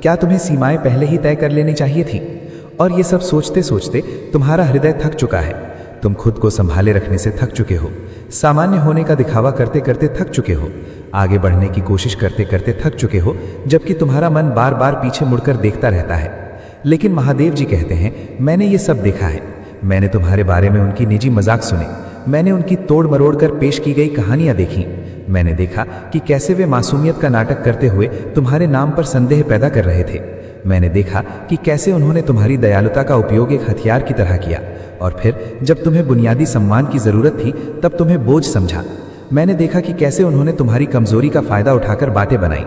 क्या तुम्हें सीमाएं पहले ही तय कर लेनी चाहिए थी? और ये सब सोचते सोचते तुम्हारा हृदय थक चुका है। तुम खुद को संभाले रखने से थक चुके हो, सामान्य होने का दिखावा करते करते थक चुके हो, आगे बढ़ने की कोशिश करते करते थक चुके हो, जबकि तुम्हारा मन बार बार पीछे मुड़कर देखता रहता है। लेकिन महादेव जी कहते हैं, मैंने ये सब देखा है। मैंने तुम्हारे बारे में उनकी निजी मजाक सुने, मैंने उनकी तोड़ मरोड़ कर पेश की गई कहानियां देखी। मैंने देखा कि कैसे वे मासूमियत का नाटक करते हुए तुम्हारे नाम पर संदेह पैदा कर रहे थे। मैंने देखा कि कैसे उन्होंने तुम्हारी दयालुता का उपयोग एक हथियार की तरह किया, और फिर जब तुम्हें बुनियादी सम्मान की जरूरत थी तब तुम्हें बोझ समझा। मैंने देखा कि कैसे उन्होंने तुम्हारी कमजोरी का फायदा उठाकर बातें बनाई।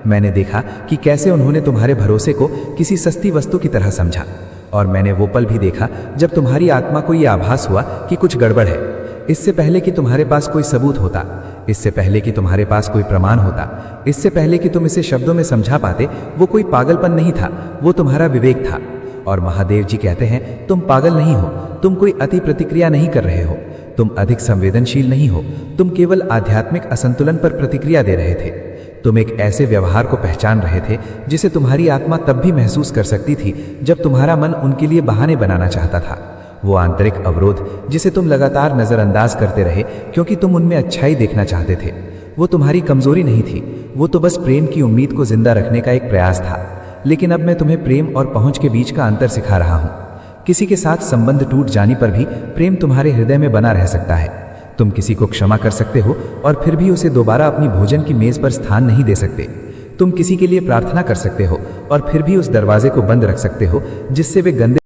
मैंने देखा कि कैसे उन्होंने तुम्हारे भरोसे को किसी सस्ती वस्तु की तरह समझा। और मैंने वो पल भी देखा जब तुम्हारी आत्मा को यह आभास हुआ कि कुछ गड़बड़ है। इससे पहले कि तुम्हारे पास कोई सबूत होता, इससे पहले कि तुम्हारे पास कोई प्रमाण होता, इससे पहले कि तुम इसे शब्दों में समझा पाते, वो कोई पागलपन नहीं था, वो तुम्हारा विवेक था। और महादेव जी कहते हैं, तुम पागल नहीं हो, तुम कोई अति प्रतिक्रिया नहीं कर रहे हो, तुम अधिक संवेदनशील नहीं हो, तुम केवल आध्यात्मिक असंतुलन पर प्रतिक्रिया दे रहे थे। तुम एक ऐसे व्यवहार को पहचान रहे थे जिसे तुम्हारी आत्मा तब भी महसूस कर सकती थी जब तुम्हारा मन उनके लिए बहाने बनाना चाहता था। वो आंतरिक अवरोध जिसे तुम लगातार नजरअंदाज करते रहे क्योंकि तुम उनमें अच्छाई देखना चाहते थे, वो तुम्हारी कमजोरी नहीं थी, वो तो बस प्रेम की उम्मीद को जिंदा रखने का एक प्रयास था। लेकिन अब मैं तुम्हें प्रेम और पहुंच के बीच का अंतर सिखा रहा हूं। किसी के साथ संबंध टूट जाने पर भी प्रेम तुम्हारे हृदय में बना रह सकता है। तुम किसी को क्षमा कर सकते हो और फिर भी उसे दोबारा अपनी भोजन की मेज पर स्थान नहीं दे सकते। तुम किसी के लिए प्रार्थना कर सकते हो और फिर भी उस दरवाजे को बंद रख सकते हो जिससे वे गंदे